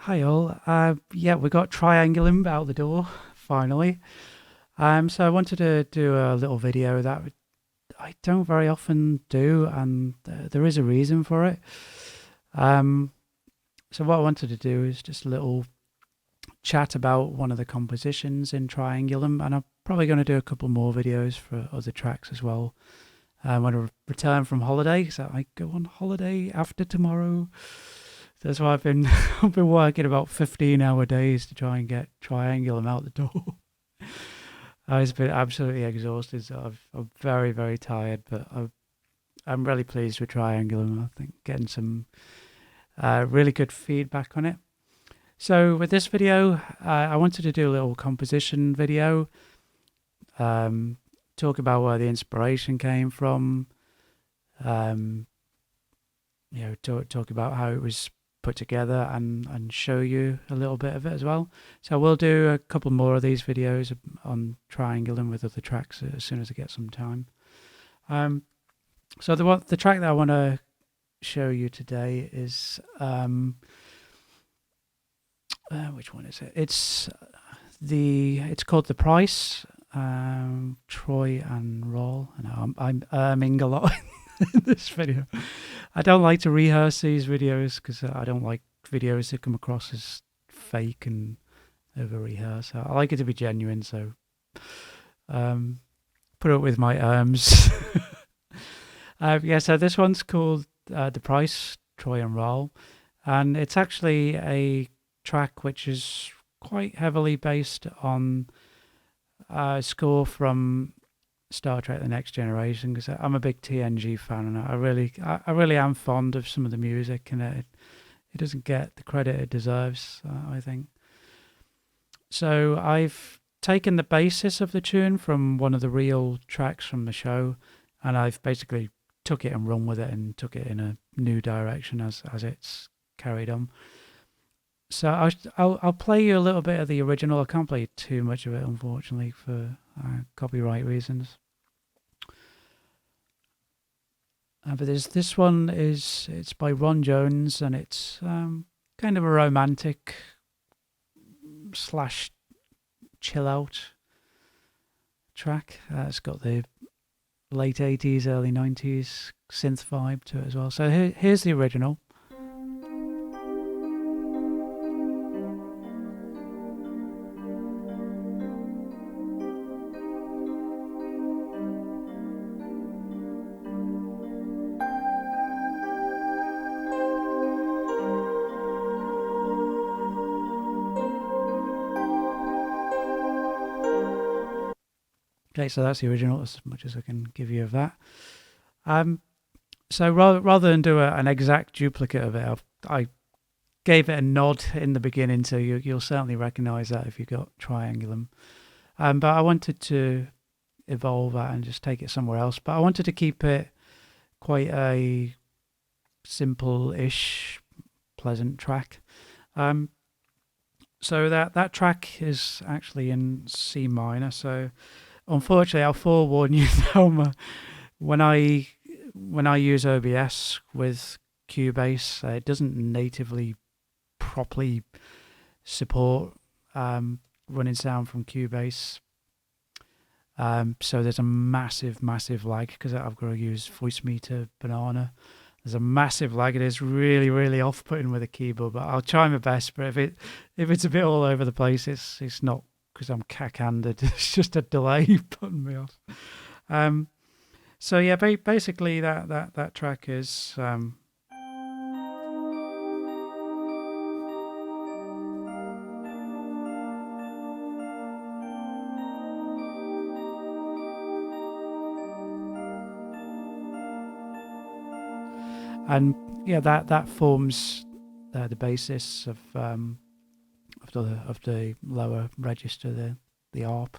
Hi all. Yeah, we got Triangulum out the door finally. So I wanted to do a little video that I don't very often do, and there is a reason for it. Um, so what I wanted to do is just a little chat about one of the compositions in Triangulum, and I'm probably going to do a couple more videos for other tracks as well. When I return from holiday, so I go on holiday after tomorrow. That's why I've been I've been working about 15-hour days to try and get Triangulum out the door. I've been absolutely exhausted, so I'm very, very tired, but I'm really pleased with Triangulum. I think getting some really good feedback on it. So with this video, I wanted to do a little composition video, talk about where the inspiration came from, um, talk about how it was put together and show you a little bit of it as well. So we'll do a couple more of these videos on Triangulum with other tracks as soon as I get some time. So the track that I want to show you today is which one is it? It's called The Price. Troy and Roll. I know I'm erming a lot in this video. I don't like to rehearse these videos because I don't like videos that come across as fake and over rehearse. I like it to be genuine, so put up with my erms. Yeah, so this one's called The Price, Troy and Roll, and it's actually a track which is quite heavily based on score from Star Trek: The Next Generation, because I'm a big TNG fan, and I really am fond of some of the music, and it doesn't get the credit it deserves, I think. So I've taken the basis of the tune from one of the real tracks from the show, and I've basically took it and run with it and took it in a new direction as it's carried on. So I'll play you a little bit of the original. I can't play too much of it, unfortunately, for copyright reasons. But this one it's by Ron Jones, and it's kind of a romantic slash chill out track. It's got the late 80s, early 90s synth vibe to it as well. So here's the original. Okay, so that's the original, as much as I can give you of that. So rather than do an exact duplicate of it, I gave it a nod in the beginning, so you'll certainly recognise that if you've got Triangulum. But I wanted to evolve that and just take it somewhere else. But I wanted to keep it quite a simple-ish, pleasant track. So that track is actually in C minor. So unfortunately, I'll forewarn you now. When I use OBS with Cubase, it doesn't natively properly support running sound from Cubase. So there's a massive lag because I've got to use Voicemeeter Banana. There's a massive lag. It is really, really off-putting with a keyboard, but I'll try my best. But if it's a bit all over the place, it's not because I'm cack-handed. It's just a delay putting me off. So yeah, basically that track is and yeah, that forms the basis of the lower register, the ARP.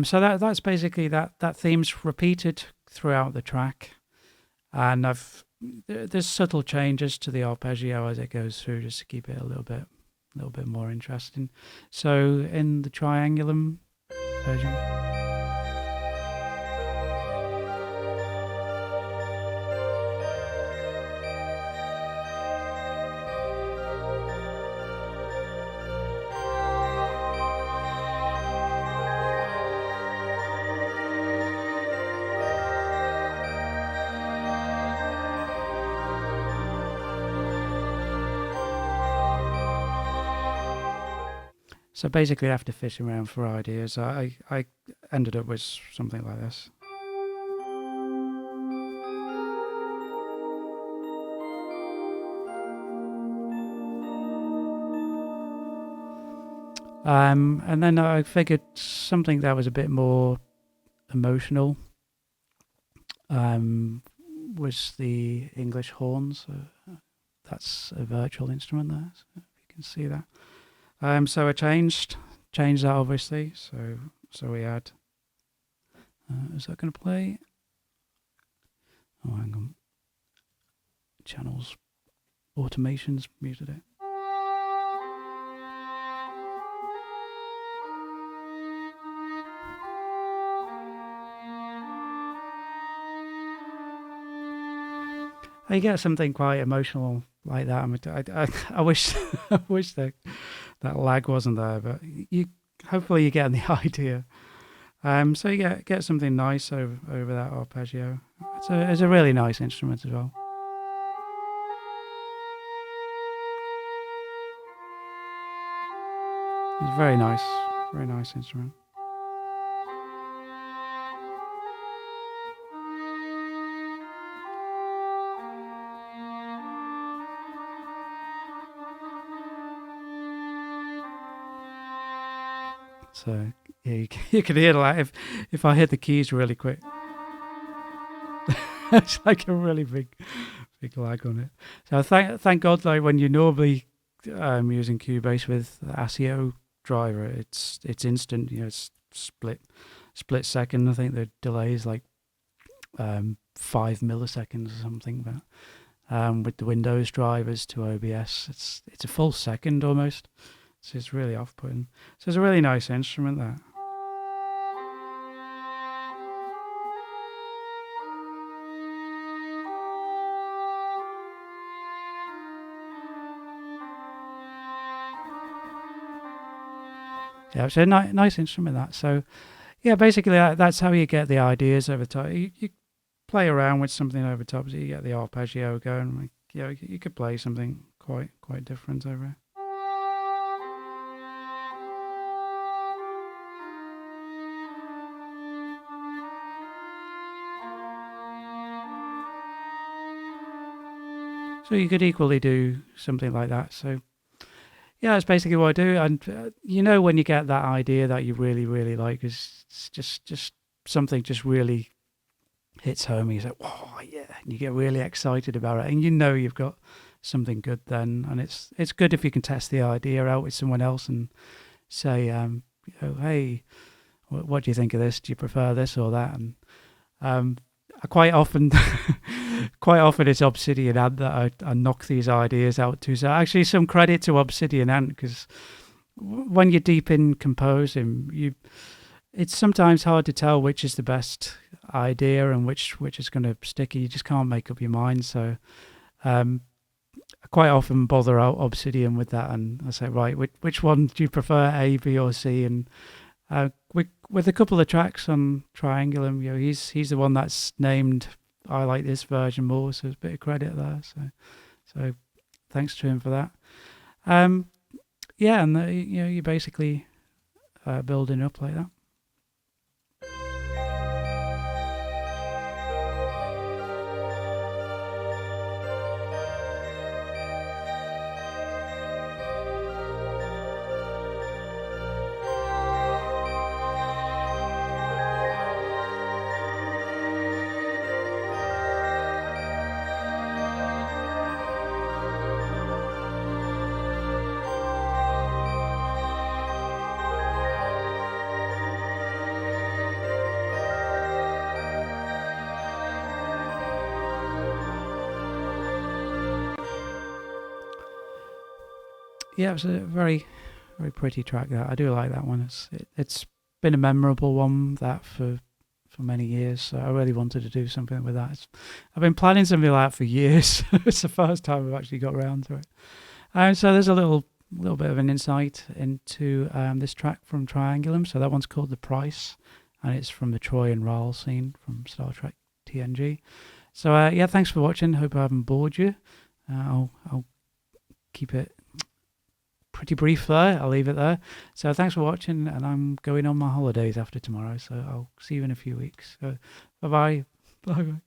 So that's basically that theme's repeated throughout the track, and there's subtle changes to the arpeggio as it goes through, just to keep it a little bit more interesting. So in the Triangulum version. So basically, after fishing around for ideas, I ended up with something like this. And then I figured something that was a bit more emotional was the English horns. That's a virtual instrument there, so if you can see that. So I changed that obviously. So we had. Is that going to play? Oh, hang on. Channels automations muted it. I get something quite emotional like that. I wish I wish that lag wasn't there, but hopefully you're getting the idea. So you get something nice over that arpeggio. It's a really nice instrument as well. It's a very nice instrument. So yeah, you can hear that if I hit the keys really quick. It's like a really big lag on it. So thank God, like when you're normally using Cubase with the ASIO driver, it's instant. You know, it's split second. I think the delay is like 5 milliseconds or something. But with the Windows drivers to OBS, it's a full second almost. So it's really off-putting. So it's a really nice instrument, that. Yeah, it's a nice instrument, that. So, yeah, basically that's how you get the ideas over top. You play around with something over top, so you get the arpeggio going. Like, you could play something quite different over it. So you could equally do something like that. So yeah, that's basically what I do. And when you get that idea that you really like, it's just something just really hits home. You say, "Oh yeah," and you get really excited about it, and you've got something good then. And it's good if you can test the idea out with someone else and say, "Hey, what do you think of this? Do you prefer this or that?" And quite often it's Obsidian Ant that I knock these ideas out to. So actually some credit to Obsidian Ant, because when you're deep in composing, it's sometimes hard to tell which is the best idea and which is going to stick. You just can't make up your mind. So I quite often bother out Obsidian with that, and I say, right, which one do you prefer, A, B, or C? And with a couple of tracks on Triangulum, he's the one that's named, I like this version more, so there's a bit of credit there. So thanks to him for that. Yeah, and you're basically building up like that. Yeah, it's a very, very pretty track. That I do like that one. It's been a memorable one that for many years. So I really wanted to do something with that. I've been planning something like that for years. It's the first time I've actually got around to it. So there's a little bit of an insight into this track from Triangulum. So that one's called The Price, and it's from the Troy and Rahl scene from Star Trek TNG. So yeah, thanks for watching. Hope I haven't bored you. I'll keep it pretty brief there. I'll leave it there. So thanks for watching, and I'm going on my holidays after tomorrow, so I'll see you in a few weeks. So bye-bye. Bye-bye.